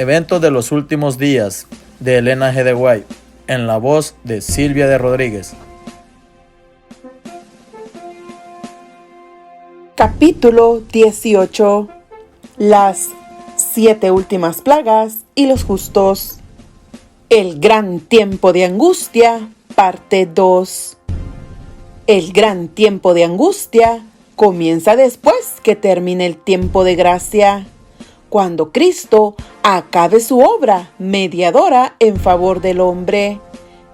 Eventos de los últimos días, de Elena G. de White, en la voz de Silvia de Rodríguez. Capítulo 18. Las 7 últimas plagas y los justos. El gran tiempo de angustia, parte 2. El gran tiempo de angustia comienza después que termine el tiempo de gracia, cuando Cristo acabe su obra mediadora en favor del hombre.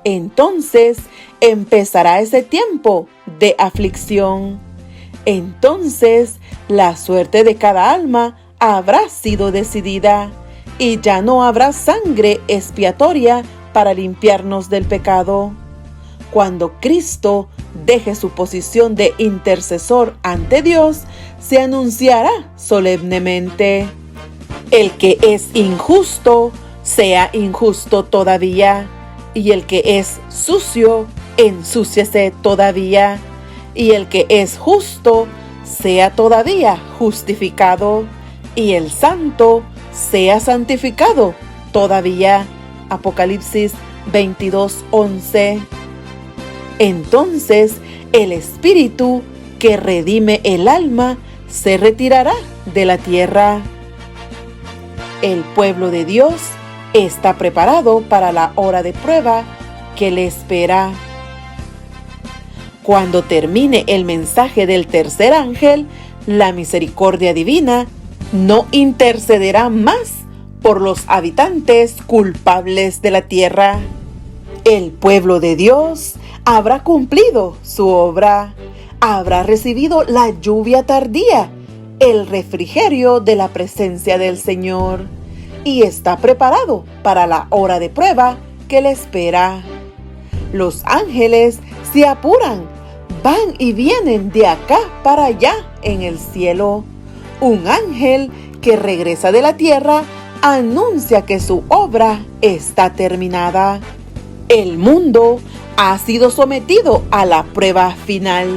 Entonces empezará ese tiempo de aflicción. Entonces la suerte de cada alma habrá sido decidida y ya no habrá sangre expiatoria para limpiarnos del pecado. Cuando Cristo deje su posición de intercesor ante Dios, se anunciará solemnemente: el que es injusto, sea injusto todavía, y el que es sucio, ensúciese todavía, y el que es justo, sea todavía justificado, y el santo, sea santificado todavía. Apocalipsis 22:11. Entonces el Espíritu que redime el alma se retirará de la tierra. El pueblo de Dios está preparado para la hora de prueba que le espera. Cuando termine el mensaje del tercer ángel, la misericordia divina no intercederá más por los habitantes culpables de la tierra. El pueblo de Dios habrá cumplido su obra, habrá recibido la lluvia tardía, el refrigerio de la presencia del Señor, y está preparado para la hora de prueba que le espera. Los ángeles se apuran, van y vienen de acá para allá en el cielo. Un ángel que regresa de la tierra anuncia que su obra está terminada. El mundo ha sido sometido a la prueba final,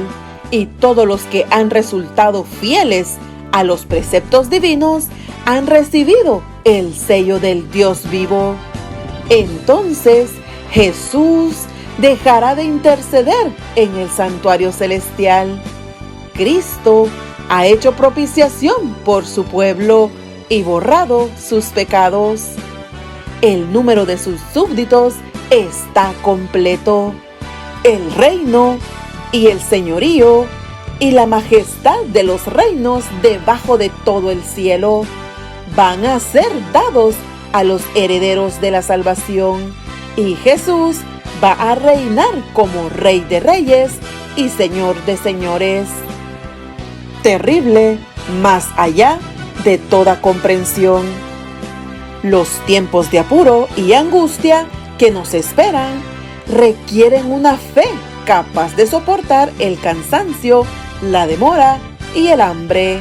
y todos los que han resultado fieles a los preceptos divinos han recibido el sello del Dios vivo. Entonces Jesús dejará de interceder en el santuario celestial. Cristo ha hecho propiciación por su pueblo y borrado sus pecados. El número de sus súbditos está completo. El reino y el señorío y la majestad de los reinos debajo de todo el cielo van a ser dados a los herederos de la salvación, y Jesús va a reinar como Rey de Reyes y Señor de Señores. Terrible, más allá de toda comprensión. Los tiempos de apuro y angustia que nos esperan requieren una fe capaz de soportar el cansancio, la demora y el hambre.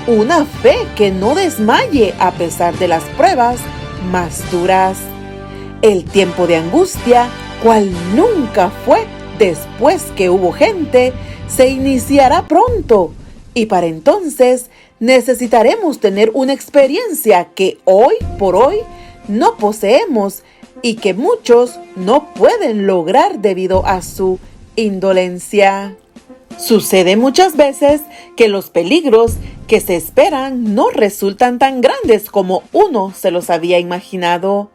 Una fe que no desmaye a pesar de las pruebas más duras. El tiempo de angustia, cual nunca fue después que hubo gente, se iniciará pronto, y para entonces necesitaremos tener una experiencia que hoy por hoy no poseemos y que muchos no pueden lograr debido a su indolencia. Sucede muchas veces que los peligros que se esperan no resultan tan grandes como uno se los había imaginado.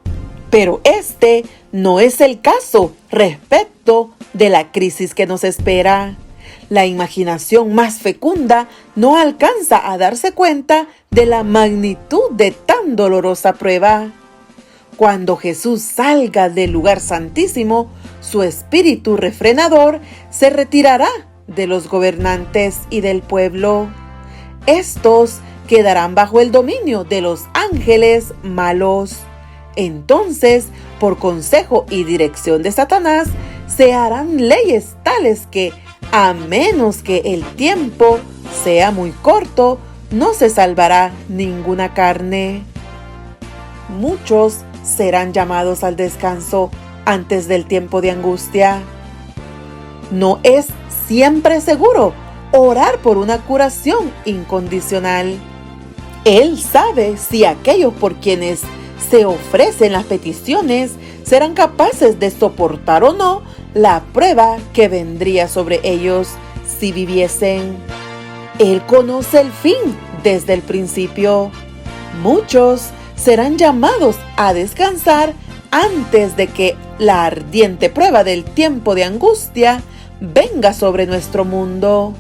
Pero este no es el caso respecto de la crisis que nos espera. La imaginación más fecunda no alcanza a darse cuenta de la magnitud de tan dolorosa prueba. Cuando Jesús salga del lugar santísimo, su espíritu refrenador se retirará de los gobernantes y del pueblo. Estos quedarán bajo el dominio de los ángeles malos. Entonces, por consejo y dirección de Satanás, se harán leyes tales que, a menos que el tiempo sea muy corto, no se salvará ninguna carne. Muchos serán llamados al descanso antes del tiempo de angustia. No es siempre seguro orar por una curación incondicional. Él sabe si aquellos por quienes se ofrecen las peticiones, serán capaces de soportar o no la prueba que vendría sobre ellos si viviesen. Él conoce el fin desde el principio. Muchos serán llamados a descansar antes de que la ardiente prueba del tiempo de angustia venga sobre nuestro mundo.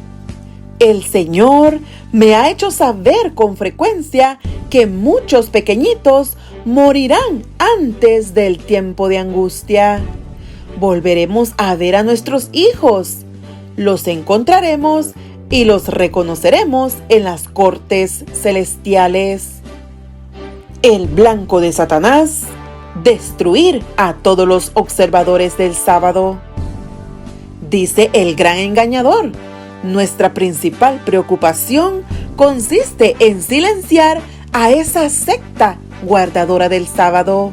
El Señor me ha hecho saber con frecuencia que muchos pequeñitos morirán antes del tiempo de angustia. Volveremos a ver a nuestros hijos. Los encontraremos y los reconoceremos en las cortes celestiales. El blanco de Satanás: destruir a todos los observadores del sábado. Dice el gran engañador: nuestra principal preocupación consiste en silenciar a esa secta guardadora del sábado.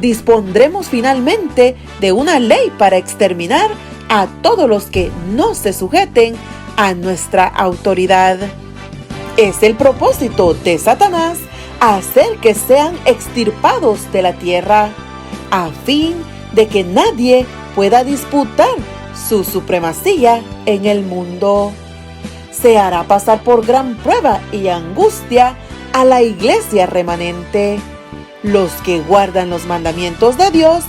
Dispondremos finalmente de una ley para exterminar a todos los que no se sujeten a nuestra autoridad. Es el propósito de Satanás hacer que sean extirpados de la tierra, a fin de que nadie pueda disputar su supremacía en el mundo. Se hará pasar por gran prueba y angustia a la iglesia remanente, los que guardan los mandamientos de Dios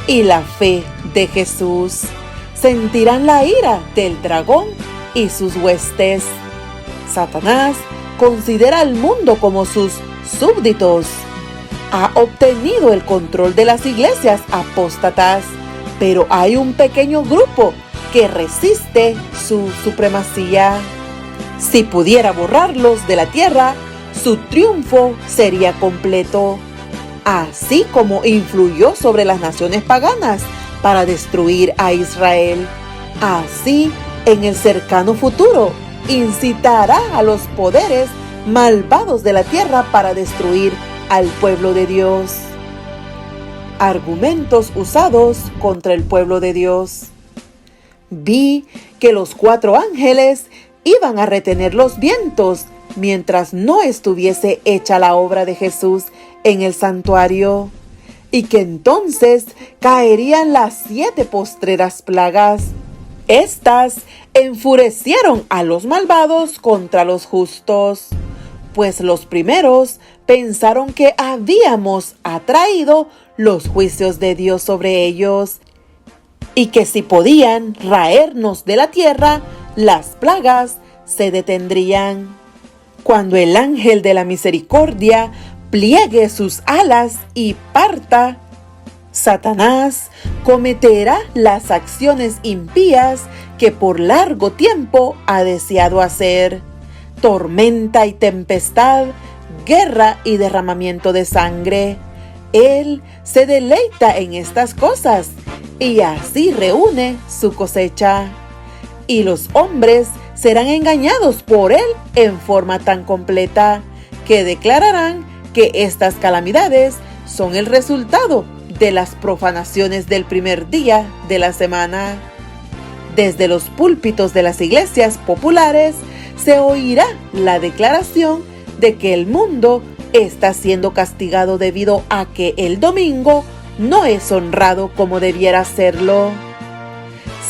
y la fe de Jesús. Sentirán la ira del dragón y sus huestes. Satanás considera al mundo como sus súbditos. Ha obtenido el control de las iglesias apóstatas, pero hay un pequeño grupo que resiste su supremacía. Si pudiera borrarlos de la tierra, su triunfo sería completo, así como influyó sobre las naciones paganas para destruir a Israel. Así, en el cercano futuro, incitará a los poderes malvados de la tierra para destruir al pueblo de Dios. Argumentos usados contra el pueblo de Dios. Vi que los 4 ángeles iban a retener los vientos mientras no estuviese hecha la obra de Jesús en el santuario, y que entonces caerían las 7 postreras plagas. Estas enfurecieron a los malvados contra los justos, pues los primeros pensaron que habíamos atraído los juicios de Dios sobre ellos, y que si podían raernos de la tierra, las plagas se detendrían. Cuando el ángel de la misericordia pliegue sus alas y parta, Satanás cometerá las acciones impías que por largo tiempo ha deseado hacer: tormenta y tempestad, guerra y derramamiento de sangre. Él se deleita en estas cosas y así reúne su cosecha. Y los hombres serán engañados por él en forma tan completa que declararán que estas calamidades son el resultado de las profanaciones del primer día de la semana. Desde los púlpitos de las iglesias populares se oirá la declaración de que el mundo está siendo castigado debido a que el domingo no es honrado como debiera serlo.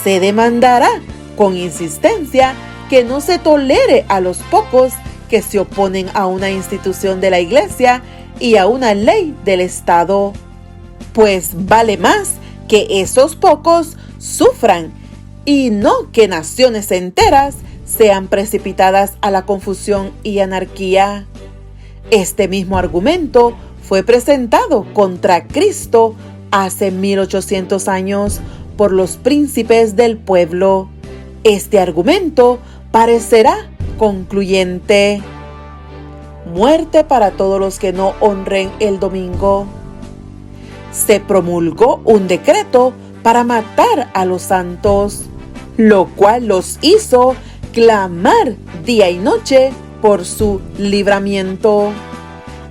Se demandará con insistencia que no se tolere a los pocos que se oponen a una institución de la iglesia y a una ley del Estado, pues vale más que esos pocos sufran y no que naciones enteras sean precipitadas a la confusión y anarquía. Este mismo argumento fue presentado contra Cristo hace 1800 años por los príncipes del pueblo. Este argumento parecerá concluyente: muerte para todos los que no honren el domingo. Se promulgó un decreto para matar a los santos, lo cual los hizo clamar día y noche por su libramiento.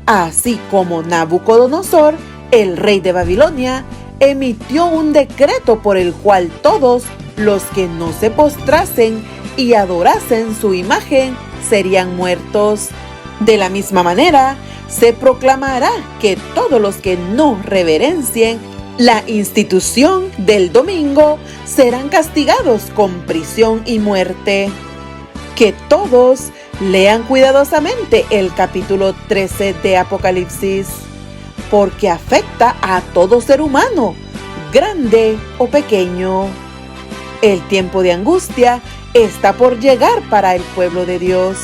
Así como Nabucodonosor, el rey de Babilonia, emitió un decreto por el cual todos los que no se postrasen y adorasen su imagen serían muertos. De la misma manera, se proclamará que todos los que no reverencien la institución del domingo serán castigados con prisión y muerte. Que todos lean cuidadosamente el capítulo 13 de Apocalipsis, porque afecta a todo ser humano, grande o pequeño. El tiempo de angustia está por llegar para el pueblo de Dios.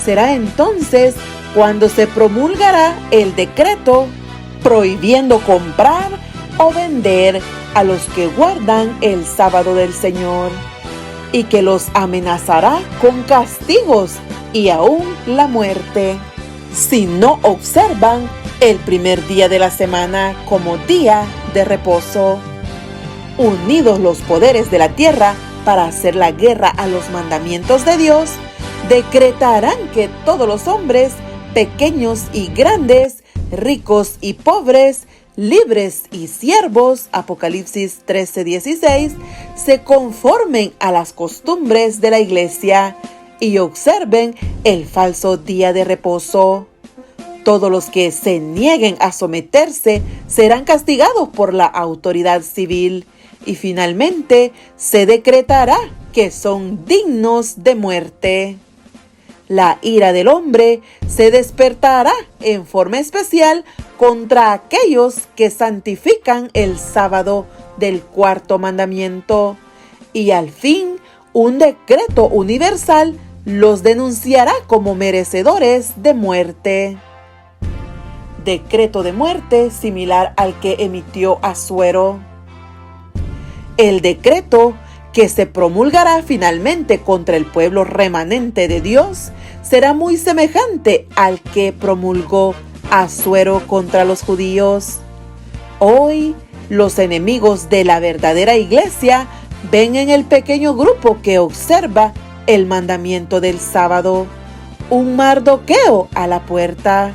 Será entonces cuando se promulgará el decreto prohibiendo comprar o vender a los que guardan el sábado del Señor, y que los amenazará con castigos y aún la muerte si no observan el primer día de la semana como día de reposo. Unidos los poderes de la tierra para hacer la guerra a los mandamientos de Dios, decretarán que todos los hombres, pequeños y grandes, ricos y pobres, libres y siervos, Apocalipsis 13:16, se conformen a las costumbres de la iglesia y observen el falso día de reposo. Todos los que se nieguen a someterse serán castigados por la autoridad civil, y finalmente se decretará que son dignos de muerte. La ira del hombre se despertará en forma especial contra aquellos que santifican el sábado del cuarto mandamiento, y al fin un decreto universal los denunciará como merecedores de muerte. Decreto de muerte similar al que emitió Asuero. El decreto que se promulgará finalmente contra el pueblo remanente de Dios será muy semejante al que promulgó Asuero contra los judíos. Hoy, los enemigos de la verdadera iglesia ven en el pequeño grupo que observa el mandamiento del sábado un Mardoqueo a la puerta.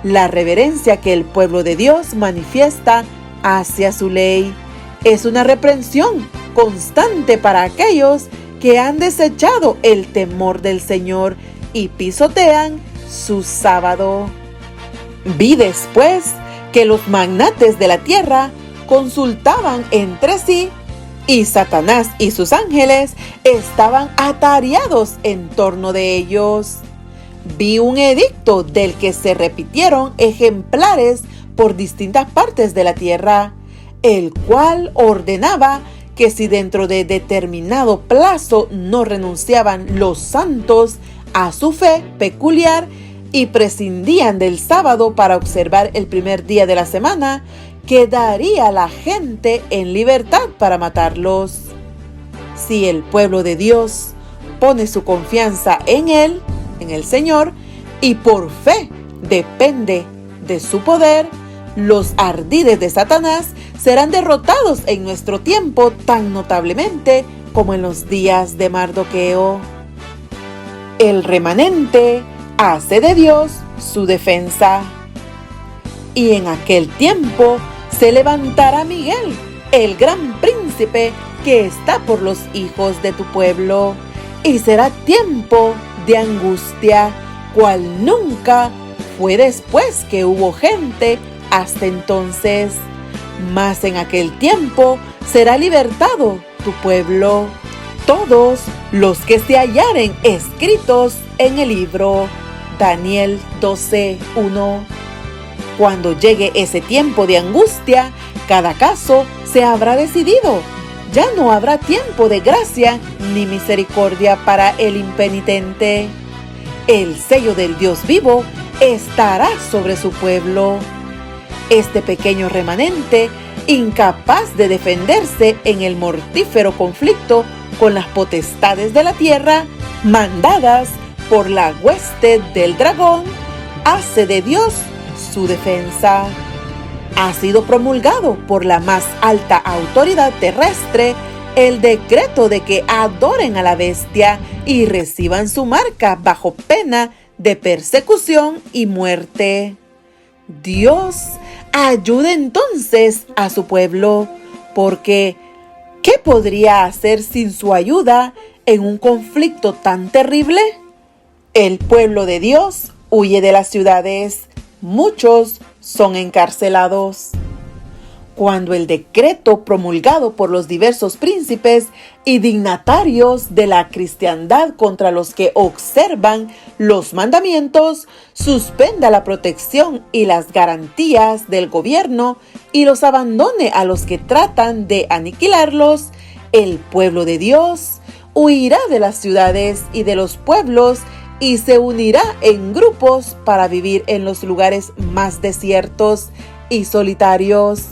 La reverencia que el pueblo de Dios manifiesta hacia su ley es una reprensión constante para aquellos que han desechado el temor del Señor y pisotean su sábado. Vi después que los magnates de la tierra consultaban entre sí, y Satanás y sus ángeles estaban atareados en torno de ellos. Vi un edicto del que se repitieron ejemplares por distintas partes de la tierra, el cual ordenaba que si dentro de determinado plazo no renunciaban los santos a su fe peculiar y prescindían del sábado para observar el primer día de la semana, quedaría la gente en libertad para matarlos. Si el pueblo de Dios pone su confianza en Él, en el Señor, y por fe depende de su poder, los ardides de Satanás serán derrotados en nuestro tiempo tan notablemente como en los días de Mardoqueo. El remanente hace de Dios su defensa. Y en aquel tiempo se levantará Miguel, el gran príncipe que está por los hijos de tu pueblo, y será tiempo de angustia, cual nunca fue después que hubo gente hasta entonces. Mas en aquel tiempo será libertado tu pueblo, todos los que se hallaren escritos en el libro. Daniel 12:1. Cuando llegue ese tiempo de angustia, cada caso se habrá decidido. Ya no habrá tiempo de gracia ni misericordia para el impenitente. El sello del Dios vivo estará sobre su pueblo. Este pequeño remanente, incapaz de defenderse en el mortífero conflicto con las potestades de la tierra, mandadas por la hueste del dragón, hace de Dios su defensa. Ha sido promulgado por la más alta autoridad terrestre el decreto de que adoren a la bestia y reciban su marca bajo pena de persecución y muerte. Dios ayude entonces a su pueblo, porque ¿qué podría hacer sin su ayuda en un conflicto tan terrible? El pueblo de Dios huye de las ciudades, muchos son encarcelados. Cuando el decreto promulgado por los diversos príncipes y dignatarios de la cristiandad contra los que observan los mandamientos suspenda la protección y las garantías del gobierno y los abandone a los que tratan de aniquilarlos, el pueblo de Dios huirá de las ciudades y de los pueblos y se unirá en grupos para vivir en los lugares más desiertos y solitarios.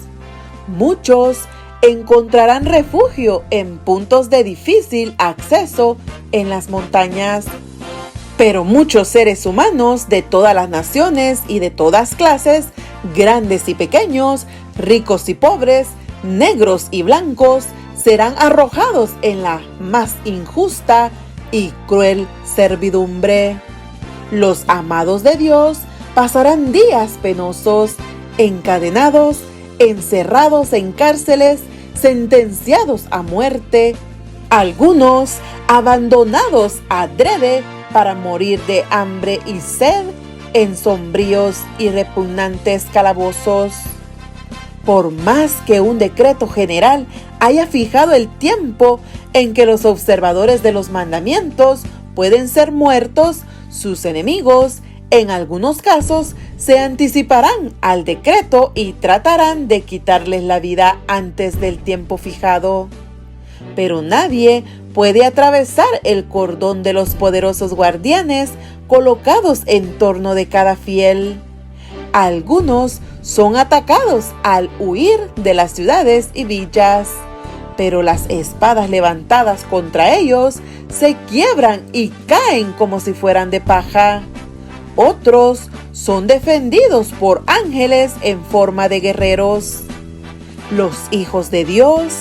Muchos encontrarán refugio en puntos de difícil acceso en las montañas, pero muchos seres humanos de todas las naciones y de todas clases, grandes y pequeños, ricos y pobres, negros y blancos, serán arrojados en la más injusta y cruel servidumbre. Los amados de Dios pasarán días penosos, encadenados, encerrados en cárceles, sentenciados a muerte, algunos abandonados adrede para morir de hambre y sed en sombríos y repugnantes calabozos. Por más que un decreto general haya fijado el tiempo en que los observadores de los mandamientos pueden ser muertos, sus enemigos en algunos casos se anticiparán al decreto y tratarán de quitarles la vida antes del tiempo fijado. Pero nadie puede atravesar el cordón de los poderosos guardianes colocados en torno de cada fiel. Algunos son atacados al huir de las ciudades y villas, pero las espadas levantadas contra ellos se quiebran y caen como si fueran de paja. Otros son defendidos por ángeles en forma de guerreros. Los hijos de Dios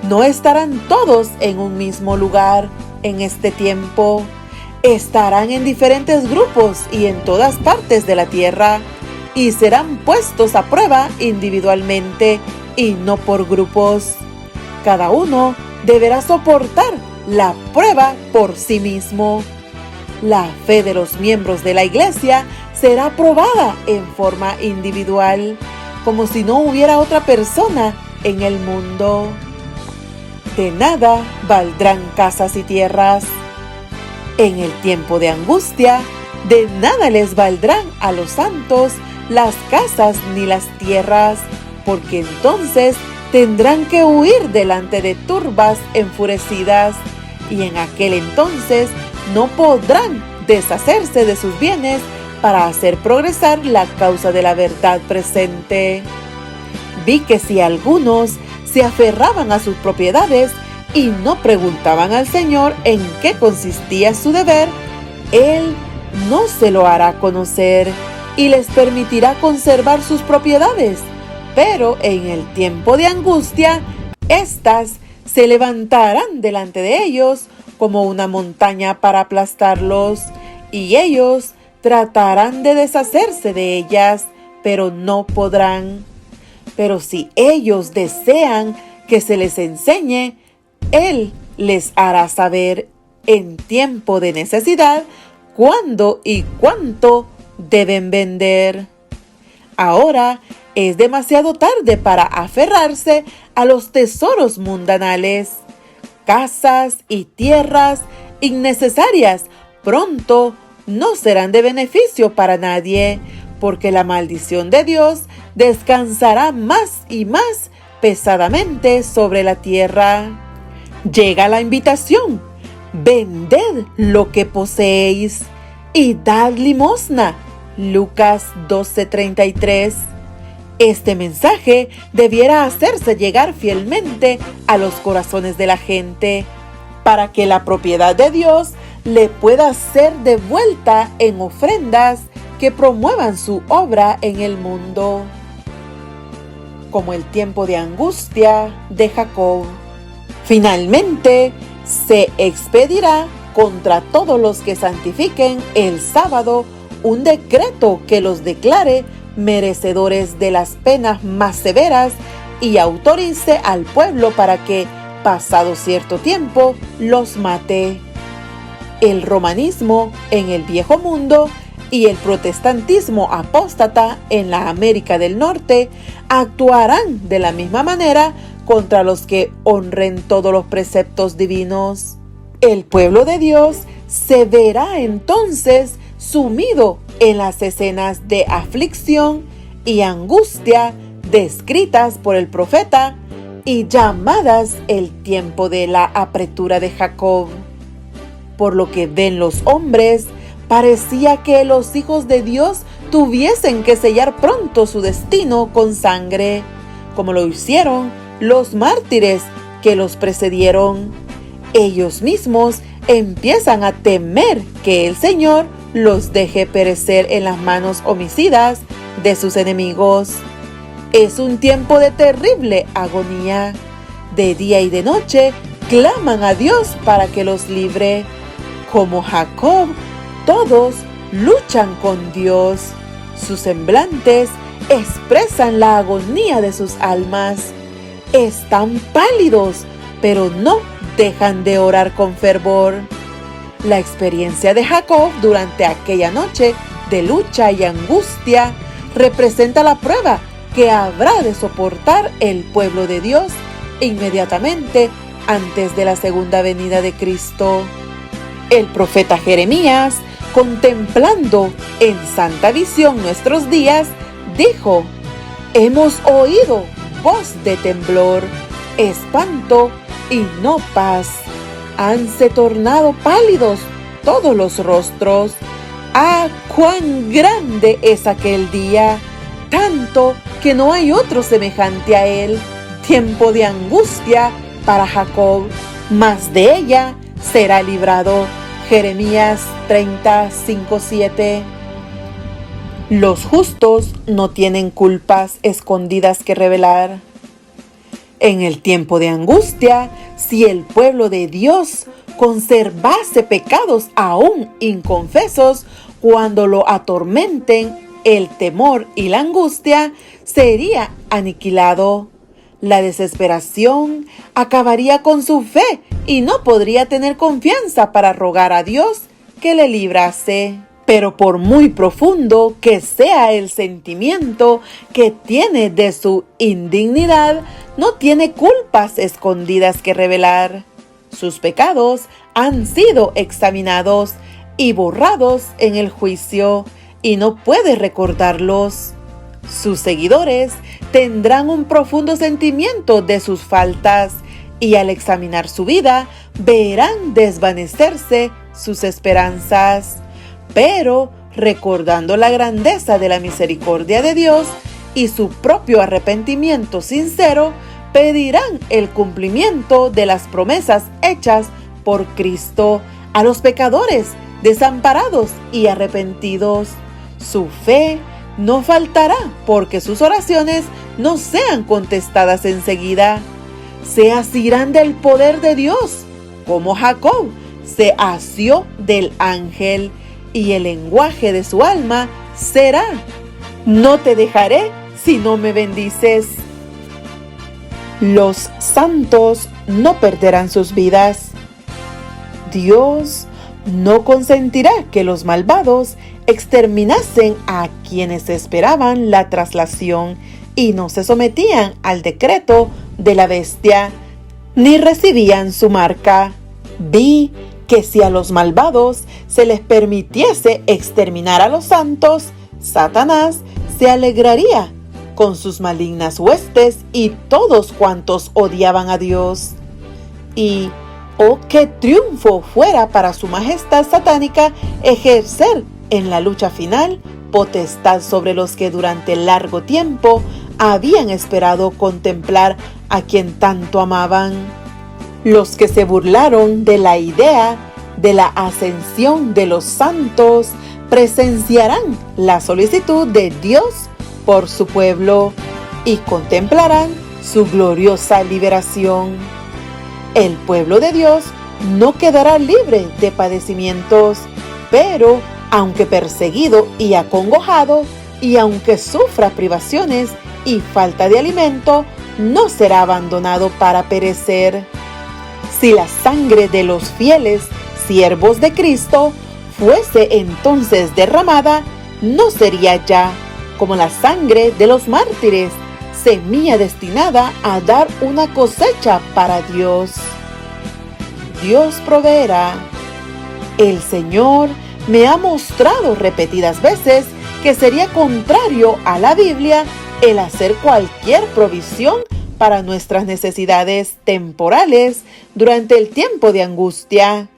no estarán todos en un mismo lugar en este tiempo. Estarán en diferentes grupos y en todas partes de la tierra y serán puestos a prueba individualmente y no por grupos. Cada uno deberá soportar la prueba por sí mismo. La fe de los miembros de la iglesia será probada en forma individual, como si no hubiera otra persona en el mundo. De nada valdrán casas y tierras. En el tiempo de angustia, de nada les valdrán a los santos las casas ni las tierras, porque entonces tendrán que huir delante de turbas enfurecidas, y en aquel entonces no podrán deshacerse de sus bienes para hacer progresar la causa de la verdad presente. Vi que si algunos se aferraban a sus propiedades y no preguntaban al Señor en qué consistía su deber, Él no se lo hará conocer y les permitirá conservar sus propiedades. Pero en el tiempo de angustia, éstas se levantarán delante de ellos como una montaña para aplastarlos, y ellos tratarán de deshacerse de ellas, pero no podrán. Pero si ellos desean que se les enseñe, Él les hará saber en tiempo de necesidad cuándo y cuánto deben vender. Ahora es demasiado tarde para aferrarse a los tesoros mundanales. Casas y tierras innecesarias pronto no serán de beneficio para nadie, porque la maldición de Dios descansará más y más pesadamente sobre la tierra. Llega la invitación: vended lo que poseéis y dad limosna. Lucas 12:33. Este mensaje debiera hacerse llegar fielmente a los corazones de la gente, para que la propiedad de Dios le pueda ser devuelta en ofrendas que promuevan su obra en el mundo. Como el tiempo de angustia de Jacob. Finalmente, se expedirá contra todos los que santifiquen el sábado un decreto que los declare merecedores de las penas más severas y autorice al pueblo para que, pasado cierto tiempo, los mate. El romanismo en el viejo mundo y el protestantismo apóstata en la América del Norte actuarán de la misma manera contra los que honren todos los preceptos divinos. El pueblo de Dios se verá entonces sumido en las escenas de aflicción y angustia descritas por el profeta y llamadas el tiempo de la apretura de Jacob. Por lo que ven los hombres, parecía que los hijos de Dios tuviesen que sellar pronto su destino con sangre, como lo hicieron los mártires que los precedieron. Ellos mismos empiezan a temer que el Señor los deje perecer en las manos homicidas de sus enemigos. Es un tiempo de terrible agonía. De día y de noche claman a Dios para que los libre. Como Jacob, todos luchan con Dios. Sus semblantes expresan la agonía de sus almas. Están pálidos, pero no dejan de orar con fervor. La experiencia de Jacob durante aquella noche de lucha y angustia representa la prueba que habrá de soportar el pueblo de Dios inmediatamente antes de la segunda venida de Cristo. El profeta Jeremías, contemplando en santa visión nuestros días, dijo: hemos oído voz de temblor, espanto y no paz. Hanse tornado pálidos todos los rostros. ¡Ah, cuán grande es aquel día! Tanto que no hay otro semejante a él. Tiempo de angustia para Jacob, mas de ella será librado. Jeremías 30:5-7. Los justos no tienen culpas escondidas que revelar. En el tiempo de angustia, si el pueblo de Dios conservase pecados aún inconfesos, cuando lo atormenten el temor y la angustia, sería aniquilado. La desesperación acabaría con su fe y no podría tener confianza para rogar a Dios que le librase. Pero por muy profundo que sea el sentimiento que tiene de su indignidad, no tiene culpas escondidas que revelar. Sus pecados han sido examinados y borrados en el juicio, y no puede recordarlos. Sus seguidores tendrán un profundo sentimiento de sus faltas, y al examinar su vida, verán desvanecerse sus esperanzas. Pero, recordando la grandeza de la misericordia de Dios y su propio arrepentimiento sincero, pedirán el cumplimiento de las promesas hechas por Cristo a los pecadores desamparados y arrepentidos. Su fe no faltará porque sus oraciones no sean contestadas enseguida. Se asirán del poder de Dios, como Jacob se asió del ángel, y el lenguaje de su alma será: no te dejaré si no me bendices. Los santos no perderán sus vidas. Dios no consentirá que los malvados exterminasen a quienes esperaban la traslación y no se sometían al decreto de la bestia, ni recibían su marca. Vi que si a los malvados se les permitiese exterminar a los santos, Satanás se alegraría con sus malignas huestes y todos cuantos odiaban a Dios. Y, oh, qué triunfo fuera para su majestad satánica ejercer en la lucha final potestad sobre los que durante largo tiempo habían esperado contemplar a quien tanto amaban. Los que se burlaron de la idea de la ascensión de los santos presenciarán la solicitud de Dios por su pueblo y contemplarán su gloriosa liberación. El pueblo de Dios no quedará libre de padecimientos, pero aunque perseguido y acongojado, y aunque sufra privaciones y falta de alimento, no será abandonado para perecer. Si la sangre de los fieles siervos de Cristo fuese entonces derramada, no sería ya, como la sangre de los mártires, semilla destinada a dar una cosecha para Dios. Dios proveerá. El Señor me ha mostrado repetidas veces que sería contrario a la Biblia el hacer cualquier provisión para nuestras necesidades temporales durante el tiempo de angustia.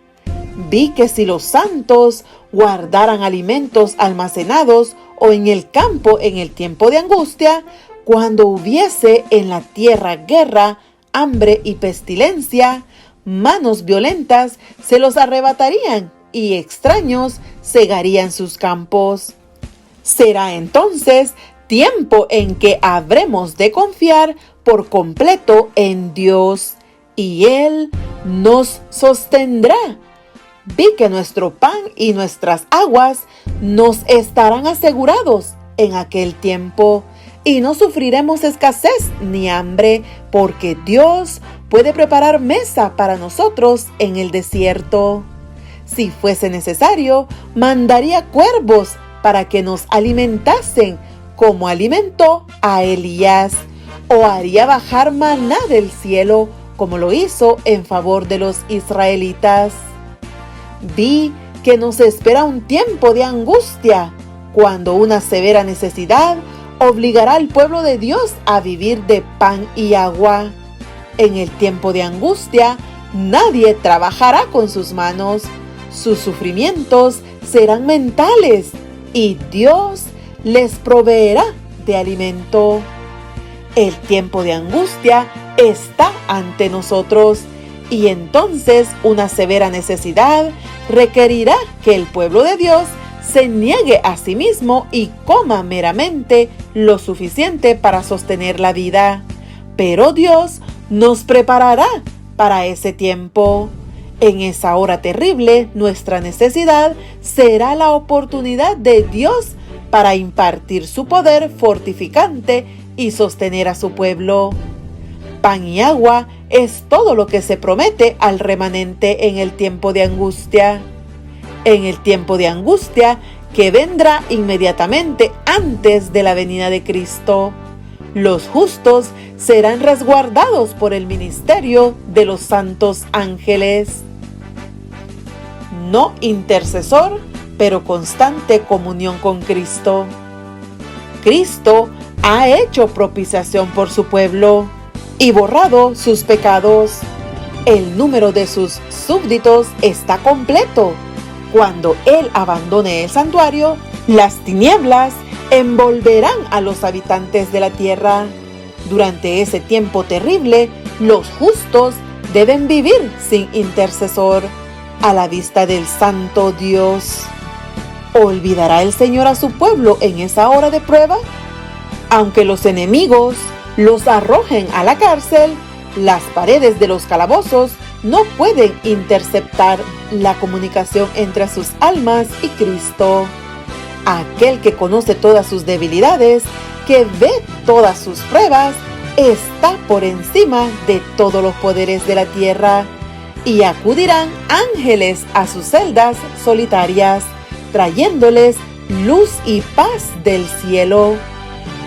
Vi que si los santos guardaran alimentos almacenados o en el campo en el tiempo de angustia, cuando hubiese en la tierra guerra, hambre y pestilencia, manos violentas se los arrebatarían y extraños cegarían sus campos. Será entonces tiempo en que habremos de confiar por completo en Dios, y Él nos sostendrá. Vi que nuestro pan y nuestras aguas nos estarán asegurados en aquel tiempo, y no sufriremos escasez ni hambre, porque Dios puede preparar mesa para nosotros en el desierto. Si fuese necesario, mandaría cuervos para que nos alimentasen, como alimentó a Elías, o haría bajar maná del cielo, como lo hizo en favor de los israelitas. Vi que nos espera un tiempo de angustia, cuando una severa necesidad obligará al pueblo de Dios a vivir de pan y agua. En el tiempo de angustia, nadie trabajará con sus manos. Sus sufrimientos serán mentales y Dios les proveerá de alimento. El tiempo de angustia está ante nosotros, y entonces una severa necesidad requerirá que el pueblo de Dios se niegue a sí mismo y coma meramente lo suficiente para sostener la vida. Pero Dios nos preparará para ese tiempo. En esa hora terrible, nuestra necesidad será la oportunidad de Dios para impartir su poder fortificante y sostener a su pueblo. Pan y agua es todo lo que se promete al remanente en el tiempo de angustia. En el tiempo de angustia que vendrá inmediatamente antes de la venida de Cristo, los justos serán resguardados por el ministerio de los santos ángeles. No intercesor, pero constante comunión con Cristo. Cristo ha hecho propiciación por su pueblo y borrado sus pecados. El número de sus súbditos está completo. Cuando Él abandone el santuario, las tinieblas envolverán a los habitantes de la tierra. Durante ese tiempo terrible, los justos deben vivir sin intercesor, a la vista del santo Dios. ¿Olvidará el Señor a su pueblo en esa hora de prueba? Aunque los enemigos los arrojen a la cárcel, las paredes de los calabozos no pueden interceptar la comunicación entre sus almas y Cristo. Aquel que conoce todas sus debilidades, que ve todas sus pruebas, está por encima de todos los poderes de la tierra, y acudirán ángeles a sus celdas solitarias, trayéndoles luz y paz del cielo.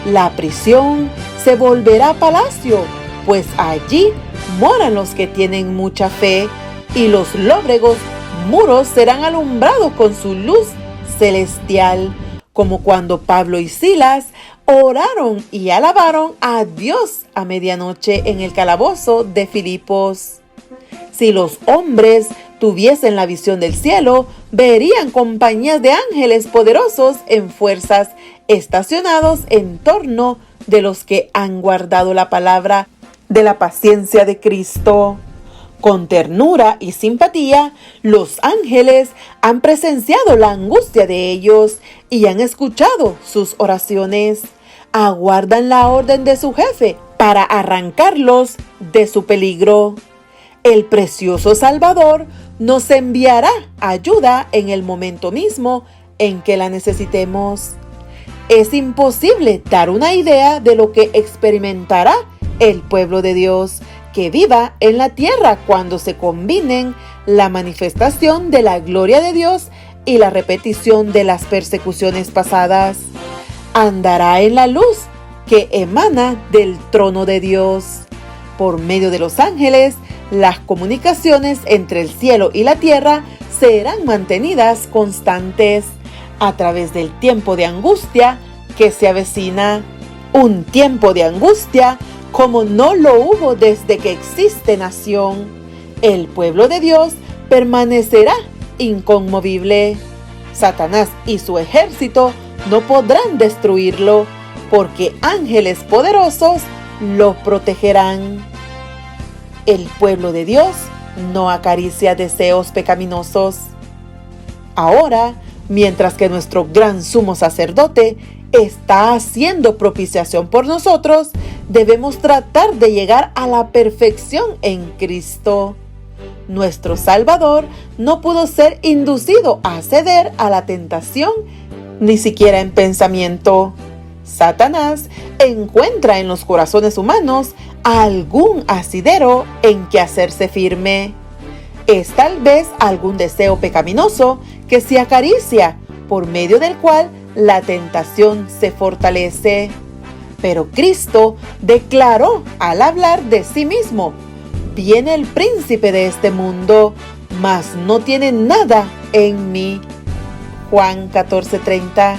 La prisión se volverá palacio, pues allí moran los que tienen mucha fe, y los lóbregos muros serán alumbrados con su luz celestial, como cuando Pablo y Silas oraron y alabaron a Dios a medianoche en el calabozo de Filipos. Si los hombres tuviesen la visión del cielo, verían compañías de ángeles poderosos en fuerzas estacionados en torno de los que han guardado la palabra de la paciencia de Cristo. Con ternura y simpatía, los ángeles han presenciado la angustia de ellos y han escuchado sus oraciones. Aguardan la orden de su jefe para arrancarlos de su peligro. El precioso Salvador nos enviará ayuda en el momento mismo en que la necesitemos. Es imposible dar una idea de lo que experimentará el pueblo de Dios que viva en la tierra cuando se combinen la manifestación de la gloria de Dios y la repetición de las persecuciones pasadas. Andará en la luz que emana del trono de Dios. Por medio de los ángeles, las comunicaciones entre el cielo y la tierra serán mantenidas constantes a través del tiempo de angustia que se avecina. Un tiempo de angustia como no lo hubo desde que existe nación. El pueblo de Dios permanecerá inconmovible. Satanás y su ejército no podrán destruirlo, porque ángeles poderosos lo protegerán. El pueblo de Dios no acaricia deseos pecaminosos. Ahora, mientras que nuestro gran sumo sacerdote está haciendo propiciación por nosotros, debemos tratar de llegar a la perfección en Cristo. Nuestro Salvador no pudo ser inducido a ceder a la tentación, ni siquiera en pensamiento. Satanás encuentra en los corazones humanos algún asidero en que hacerse firme. Es tal vez algún deseo pecaminoso que se acaricia, por medio del cual la tentación se fortalece. Pero Cristo declaró al hablar de sí mismo: viene el príncipe de este mundo, mas no tiene nada en mí. Juan 14:30.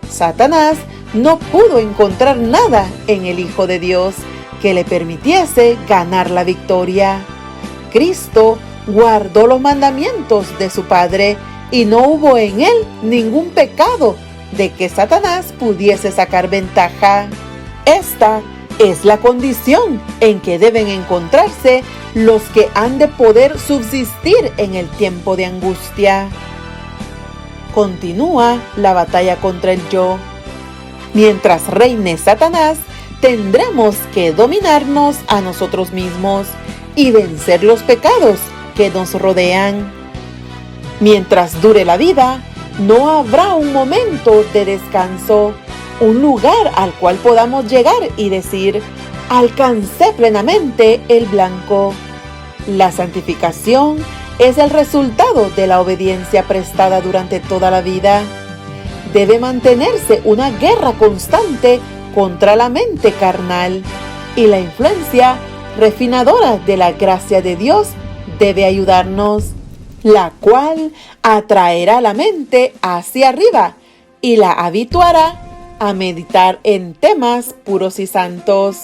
Satanás no pudo encontrar nada en el Hijo de Dios que le permitiese ganar la victoria. Cristo guardó los mandamientos de su Padre y no hubo en él ningún pecado de que Satanás pudiese sacar ventaja. Esta es la condición en que deben encontrarse los que han de poder subsistir en el tiempo de angustia. Continúa la batalla contra el yo. Mientras reine Satanás, tendremos que dominarnos a nosotros mismos y vencer los pecados que nos rodean. Mientras dure la vida, no habrá un momento de descanso, un lugar al cual podamos llegar y decir: alcancé plenamente el blanco. La santificación es el resultado de la obediencia prestada durante toda la vida. Debe mantenerse una guerra constante contra la mente carnal, y la influencia refinadora de la gracia de Dios debe ayudarnos, la cual atraerá la mente hacia arriba y la habituará a meditar en temas puros y santos.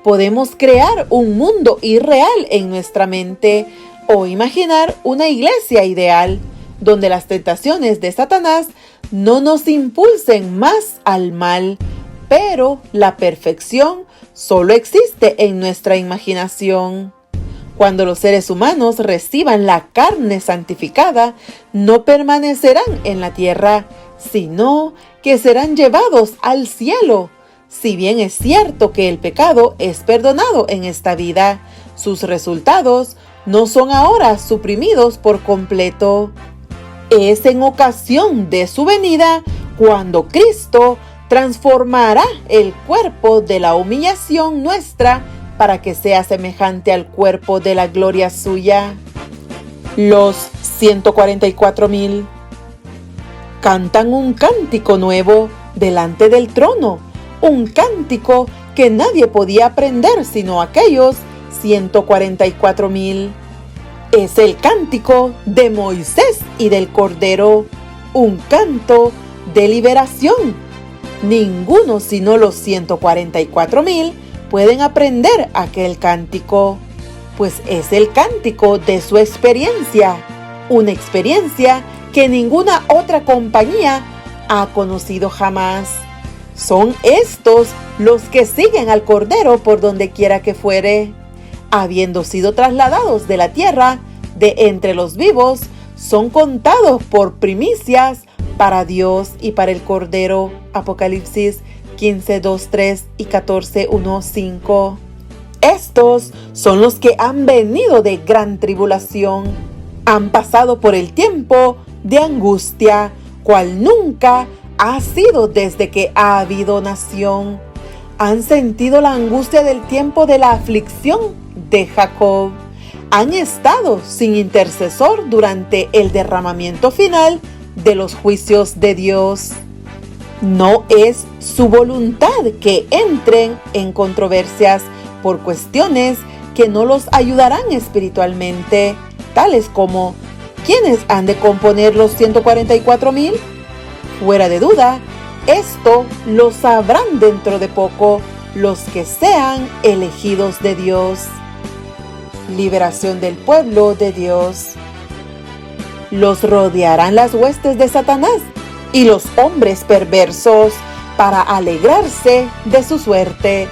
Podemos crear un mundo irreal en nuestra mente o imaginar una iglesia ideal donde las tentaciones de Satanás no nos impulsen más al mal, pero la perfección solo existe en nuestra imaginación. Cuando los seres humanos reciban la carne santificada, no permanecerán en la tierra, sino que serán llevados al cielo. Si bien es cierto que el pecado es perdonado en esta vida, sus resultados no son ahora suprimidos por completo. Es en ocasión de su venida cuando Cristo transformará el cuerpo de la humillación nuestra para que sea semejante al cuerpo de la gloria suya. Los 144,000 cantan un cántico nuevo delante del trono, un cántico que nadie podía aprender sino aquellos 144,000. Es el cántico de Moisés y del Cordero, un canto de liberación. Ninguno sino los 144,000 pueden aprender aquel cántico, pues es el cántico de su experiencia, una experiencia que ninguna otra compañía ha conocido jamás. Son estos los que siguen al Cordero por donde quiera que fuere. Habiendo sido trasladados de la tierra, de entre los vivos, son contados por primicias para Dios y para el Cordero. Apocalipsis 15:2-3 y 14:1-5. Estos son los que han venido de gran tribulación, han pasado por el tiempo de angustia, cual nunca ha sido desde que ha habido nación. Han sentido la angustia del tiempo de la aflicción de Jacob. han estado sin intercesor durante el derramamiento final de los juicios de Dios. No es su voluntad que entren en controversias por cuestiones que no los ayudarán espiritualmente, tales como ¿quiénes han de componer los 144,000? Fuera de duda, esto lo sabrán dentro de poco los que sean elegidos de Dios. Liberación del pueblo de Dios. Los rodearán las huestes de Satanás y los hombres perversos para alegrarse de su suerte,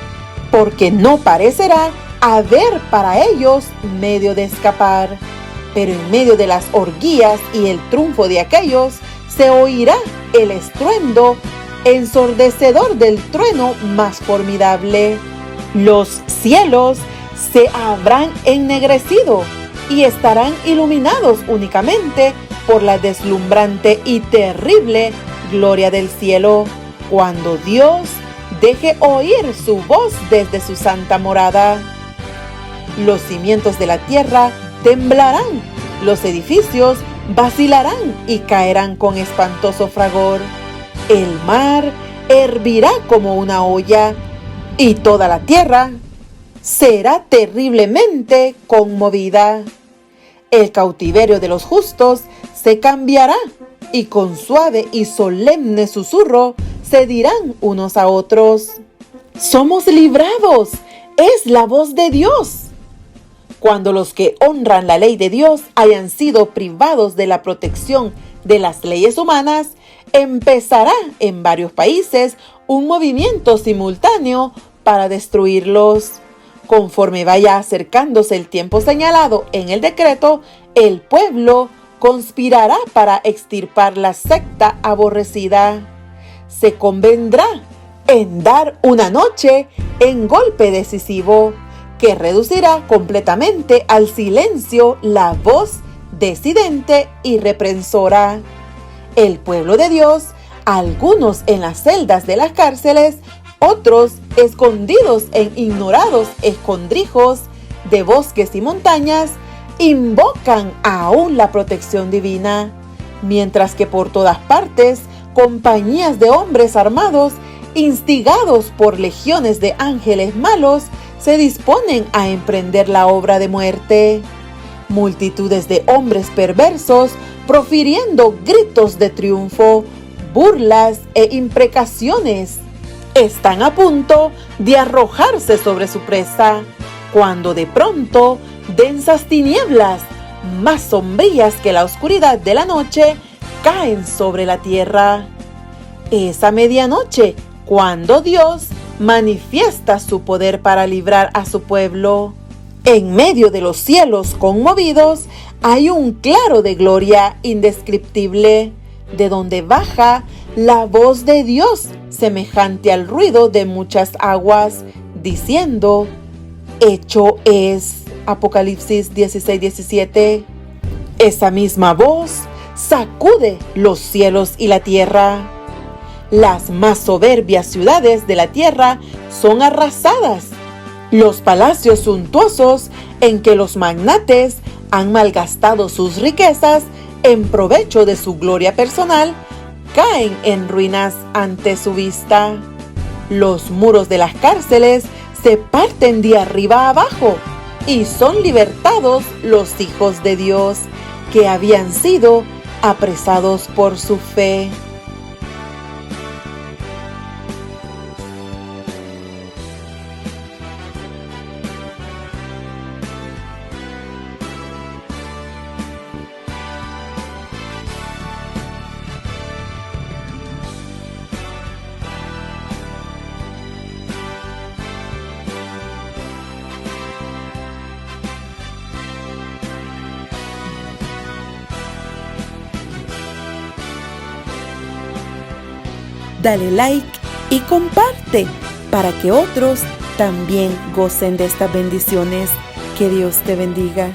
porque no parecerá haber para ellos medio de escapar. Pero en medio de las orgías y el triunfo de aquellos, se oirá el estruendo ensordecedor del trueno más formidable. Los cielos se habrán ennegrecido y estarán iluminados únicamente por la deslumbrante y terrible gloria del cielo, cuando Dios deje oír su voz desde su santa morada. Los cimientos de la tierra temblarán, los edificios vacilarán y caerán con espantoso fragor. El mar hervirá como una olla y toda la tierra será terriblemente conmovida. El cautiverio de los justos se cambiará y con suave y solemne susurro se dirán unos a otros: somos librados, es la voz de Dios. Cuando los que honran la ley de Dios hayan sido privados de la protección de las leyes humanas, empezará en varios países un movimiento simultáneo para destruirlos. Conforme vaya acercándose el tiempo señalado en el decreto, el pueblo conspirará para extirpar la secta aborrecida. Se convendrá en dar una noche en golpe decisivo que reducirá completamente al silencio la voz decidente y reprensora. El pueblo de Dios, algunos en las celdas de las cárceles, otros escondidos en ignorados escondrijos de bosques y montañas, invocan aún la protección divina, mientras que por todas partes compañías de hombres armados, instigados por legiones de ángeles malos, se disponen a emprender la obra de muerte. Multitudes de hombres perversos, profiriendo gritos de triunfo, burlas e imprecaciones, están a punto de arrojarse sobre su presa, cuando de pronto densas tinieblas, más sombrías que la oscuridad de la noche, caen sobre la tierra. Es a medianoche cuando Dios manifiesta su poder para librar a su pueblo. En medio de los cielos conmovidos hay un claro de gloria indescriptible, de donde baja la voz de Dios, semejante al ruido de muchas aguas, diciendo: hecho es. Apocalipsis 16:17. Esa misma voz sacude los cielos y la tierra. Las más soberbias ciudades de la tierra son arrasadas. Los palacios suntuosos en que los magnates han malgastado sus riquezas en provecho de su gloria personal caen en ruinas ante su vista. Los muros de las cárceles se parten de arriba abajo y son libertados los hijos de Dios que habían sido apresados por su fe. Dale like y comparte para que otros también gocen de estas bendiciones. Que Dios te bendiga.